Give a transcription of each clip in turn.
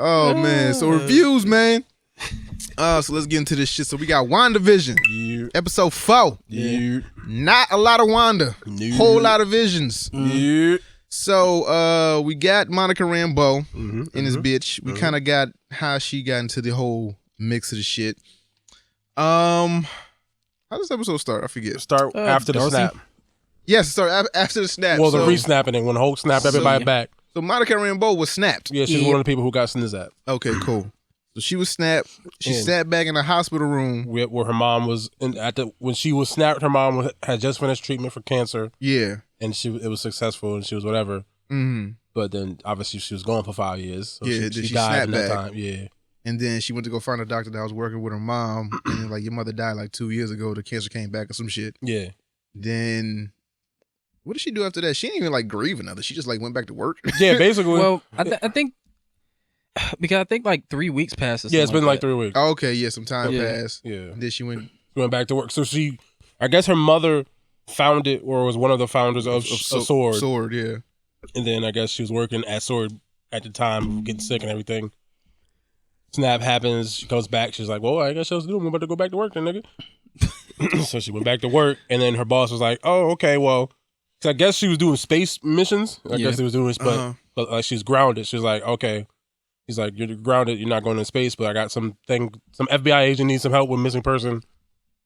Oh man, so reviews, man. So let's get into this shit. So we got WandaVision, episode 4. Not a lot of Wanda, whole lot of visions. So we got Monica Rambeau in this bitch. We kind of got how she got into the whole mix of the shit. How does the episode start? I forget. Start after the snap. Yes, start after the snap. Well, the re-snapping it when Hulk snapped everybody back. So Monica Rambeau was snapped. Yeah, she's one of the people who got snizzed. Okay, cool. So she was snapped. She sat back in the hospital room where her mom was when she was snapped. Her mom had just finished treatment for cancer. Yeah, and it was successful, and she was whatever. But then obviously she was gone for 5 years. So she died in that time. Yeah. And then she went to go find a doctor that was working with her mom, and then, like, your mother died like 2 years ago. The cancer came back or some shit. Yeah. Then what did she do after that? She didn't even like grieve or nothing. She just like went back to work. Yeah, basically. Well, I think because I think like 3 weeks passed. Yeah, it's been like 3 weeks. Oh, okay, yeah, some time passed. Yeah. And then she went back to work. So I guess her mother founded or was one of the founders of Sword. Sword, yeah. And then I guess she was working at Sword at the time of getting sick and everything. Snap happens. She comes back. She's like, well, I guess I was doing. I'm about to go back to work then, nigga. So she went back to work. And then her boss was like, oh, okay, well, because I guess she was doing space missions. I guess they was doing this, but like she's grounded. She's like, okay. He's like, you're grounded. You're not going to space, but I got some FBI agent needs some help with missing person.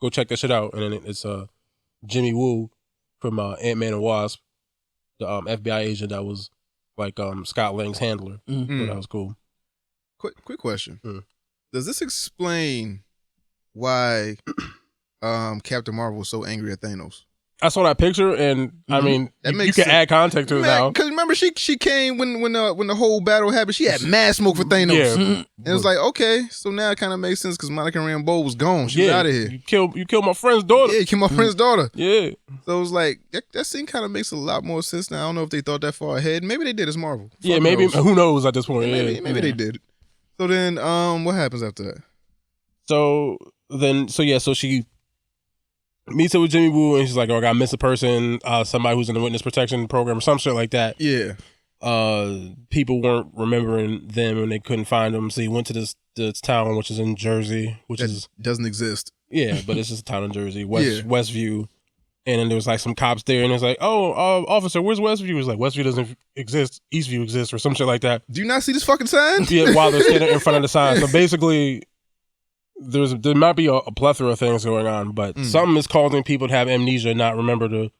Go check that shit out. And then it's Jimmy Woo from Ant-Man and Wasp, the FBI agent that was like Scott Lang's handler. So that was cool. Quick question. Does this explain why Captain Marvel was so angry at Thanos? I saw that picture, and I mean, you can add context to it now. Because remember, she came when the whole battle happened. She had mad smoke for Thanos. Yeah. And it was like, okay, so now it kind of makes sense because Monica Rambeau was gone. She was out of here. You killed my friend's daughter. Yeah, you killed my friend's daughter. Yeah. So it was like, that scene kind of makes a lot more sense now. I don't know if they thought that far ahead. Maybe they did. It's Marvel. Yeah, maybe. Who knows at this point? Yeah, maybe they did. So then, what happens after that? So she meets up with Jimmy Woo, and she's like, oh, I got to miss a person, somebody who's in the witness protection program or some shit like that. Yeah. People weren't remembering them, and they couldn't find them. So he went to this town, which is in Jersey, doesn't exist. Yeah, but it's just a town in Jersey, Westview. And then there was like some cops there, and it's like, oh, officer, where's Westview? It's like, Westview doesn't exist, Eastview exists, or some shit like that. Do you not see this fucking sign? Yeah, while they're standing in front of the sign. So basically, there might be a plethora of things going on, but something is causing people to have amnesia and not remember the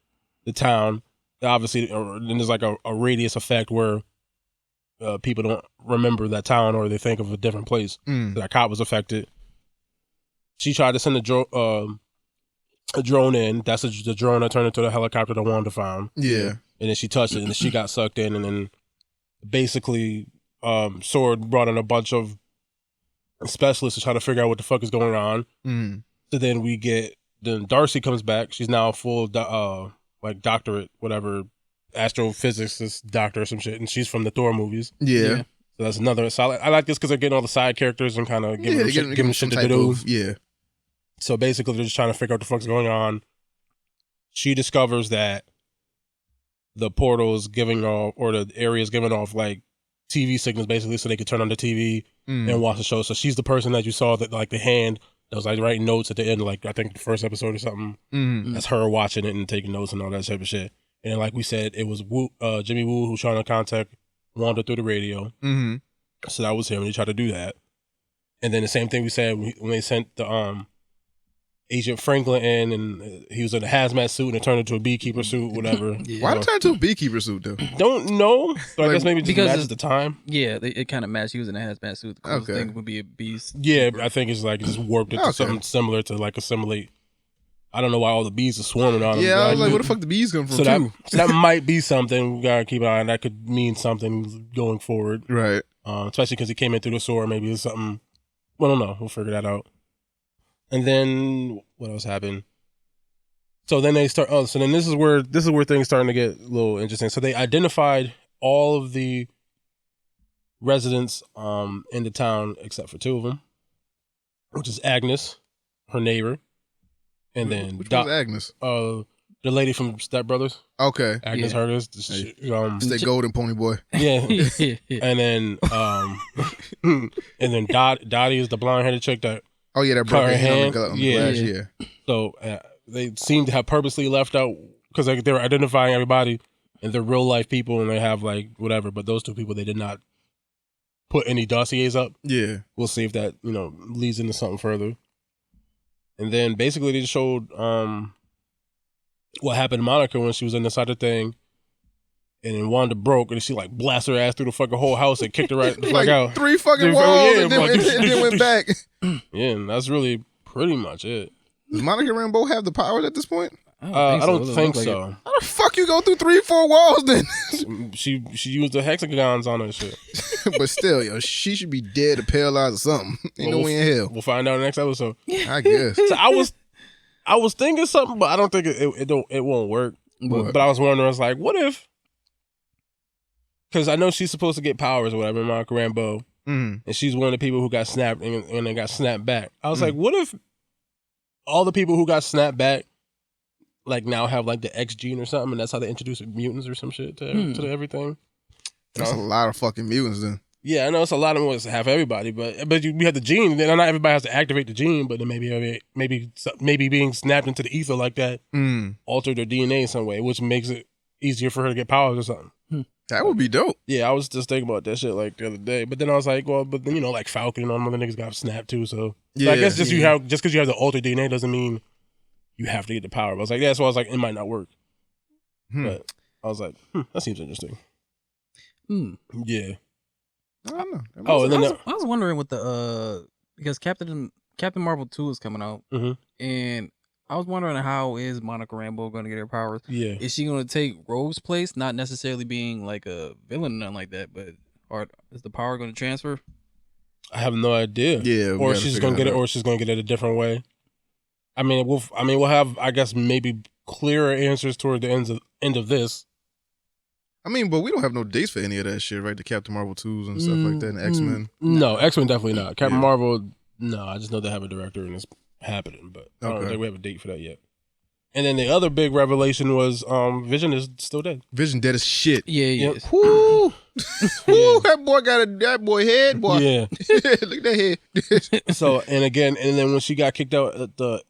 town. Obviously, then there's like a radius effect where people don't remember that town or they think of a different place. That cop was affected. She tried to send a drone in. That's the drone that turned into the helicopter that Wanda found. Yeah. And then she touched it, and then she got sucked in, and then basically Sword brought in a bunch of specialists to try to figure out what the fuck is going on. So then Darcy comes back. She's now a full doctorate, whatever, astrophysicist doctor or some shit, and she's from the Thor movies. Yeah. So that's another solid. I like this because they're getting all the side characters and kind of giving them shit to do. Yeah. So basically, they're just trying to figure out what the fuck's going on. She discovers that the portal is giving off, or the area is giving off like TV signals, basically, so they could turn on the TV and watch the show. So she's the person that you saw that like the hand that was like writing notes at the end, like I think the first episode or something. That's her watching it and taking notes and all that type of shit. And then, like we said, it was Jimmy Woo who's trying to contact Wanda through the radio. So that was him, and he tried to do that. And then the same thing we said when they sent the Agent Franklin in, and he was in a hazmat suit and it turned into a beekeeper suit, whatever. Why did it turn into a beekeeper suit though? Don't know. So I guess maybe just matches the time. Yeah, it kind of matched. He was in a hazmat suit. The thing would be a beast. Yeah, I think it's like just warped it to something similar to like assimilate. I don't know why all the bees are swarming on him. Yeah, I was like, where the fuck the bees come from? So that might be something we gotta keep an eye on. That could mean something going forward, right? Especially because he came in through the sword. Maybe it's something. Well, I don't know. We'll figure that out. And then what else happened? So then they start. Oh, so then this is where things starting to get a little interesting. So they identified all of the residents in the town except for 2 of them, which is Agnes, her neighbor, and then which was Agnes? The lady from Step Brothers. Okay, Agnes Hurtis. Stay golden pony boy. Yeah, and then And then Dottie is the blonde-headed chick that Oh yeah, that broke her hand on the glass. Yeah. So they seem to have purposely left out because they were identifying everybody and they're real life people and they have like whatever. But those two people, they did not put any dossiers up. Yeah. We'll see if that leads into something further. And then basically they just showed what happened to Monica when she was in this other thing. And then Wanda broke and she like blasted her ass through the fucking whole house and kicked her right the fuck out. 3 fucking walls and then went back. Yeah, and that's really pretty much it. Does Monica Rambeau have the powers at this point? I don't think so. How the fuck you go through 3-4 walls then? She used the hexagons on her shit. But still, yo, she should be dead or paralyzed or something. Ain't no way in hell. We'll find out in the next episode. I guess. So I was thinking something, but I don't think it won't work. But I was wondering, I was like, what if? Because I know she's supposed to get powers or whatever, Monica Rambeau, and she's one of the people who got snapped and then got snapped back. I was like, what if all the people who got snapped back, like now have like the X gene or something, and that's how they introduce mutants or some shit to everything? That's a lot of fucking mutants then. Yeah, I know it's a lot of mutants to have everybody, but we have the gene. Then not everybody has to activate the gene, but then maybe being snapped into the ether like that altered their DNA in some way, which makes it easier for her to get powers or something. That would be dope. Yeah, I was just thinking about that shit like the other day, but then I was like, well, but then like Falcon and all the other niggas got snapped too, so yeah. I guess just because you have the altered DNA doesn't mean you have to get the power. But I was like, yeah, so I was like, it might not work. But I was like, that seems interesting. Yeah. I don't know. I was wondering what the because Captain Marvel 2 is coming out, and I was wondering how is Monica Rambeau going to get her powers? Yeah, is she going to take Rogue's place, not necessarily being like a villain or nothing like that, but or is the power going to transfer? I have no idea. Yeah, or she's going to get it, or she's going to get it a different way. I mean, we'll have, I guess, maybe clearer answers toward the end of this. I mean, but we don't have no dates for any of that shit, right? The Captain Marvel 2s and stuff like that, and X-Men. No, X-Men definitely not. Captain Marvel, no. I just know they have a director and it's happening, but I don't think we have a date for that yet. And then the other big revelation was Vision is still dead. Vision dead as shit. Yeah, he is. Woo! Woo! That boy got that boy head, boy. Yeah. Look at that head. So, and then when she got kicked out at the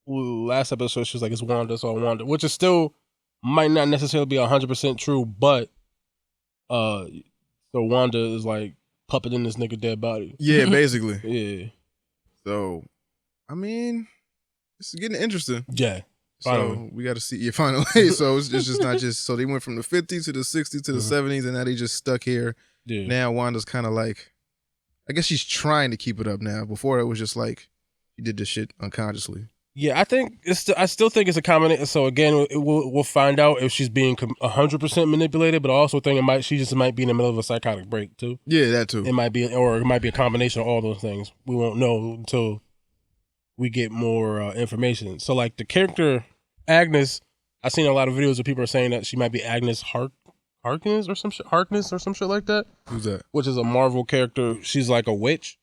last episode, she was like, it's Wanda, so I Wanda, which is still might not necessarily be 100% true, but so Wanda is like puppeting this nigga dead body. Yeah, basically. Yeah. So, I mean, it's getting interesting. Yeah. Finally. So we got to see. Yeah, finally. So it's just not just. So they went from the 50s to the 60s to the 70s, and now they just stuck here. Yeah. Now Wanda's kind of like, I guess she's trying to keep it up now. Before it was just like she did this shit unconsciously. Yeah, I still think it's a combination. So again, we'll find out if she's being 100% manipulated, but I also think she just might be in the middle of a psychotic break too. Yeah, that too. It might be a combination of all those things. We won't know until we get more information. So like the character Agnes, I've seen a lot of videos of people are saying that she might be Agnes Harkness or some shit like that. Who's that? Which is a Marvel character. She's like a witch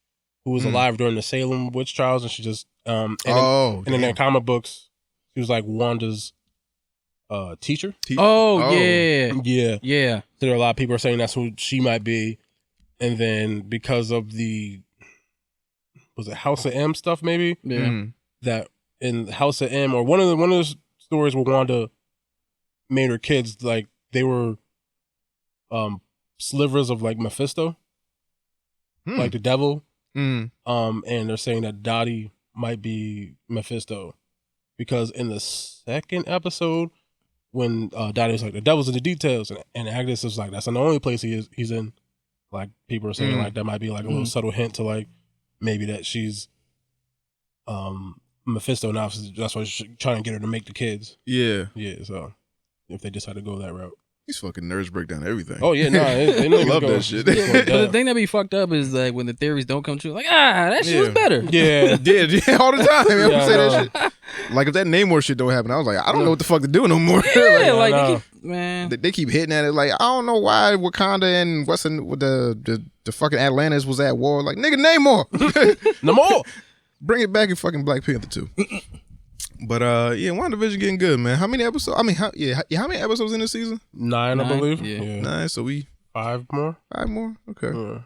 who was alive during the Salem witch trials, and she just in the comic books, she was like Wanda's teacher. Yeah. So there are a lot of people are saying that's who she might be, and then because of the House of M stuff, maybe that in House of M or one of the stories where Wanda made her kids like they were slivers of like Mephisto, like the devil. And they're saying that Dottie might be Mephisto because in the second episode when Dottie was like the devil's in the details and Agnes was like that's not the only place he's in, like people are saying like that might be like a little subtle hint to like maybe that she's Mephisto now, that's why she's trying to get her to make the kids. Yeah so if they decide to go that route. These fucking nerds break down everything. Oh yeah, no, they love that shit. Yeah, but the thing that be fucked up is like when the theories don't come true, like that shit was better. Yeah, all the time. I would say that shit. Like if that Namor shit don't happen, I was like, I don't know what the fuck to do no more. Yeah, like they keep hitting at it. Like I don't know why Wakanda and the fucking Atlantis was at war. Like nigga, Namor, no more. Bring it back in fucking Black Panther 2. But WandaVision getting good, man. How many episodes? I mean, how many episodes in this season? 9, I believe. Yeah. 9. So we 5 more. 5 more. Okay.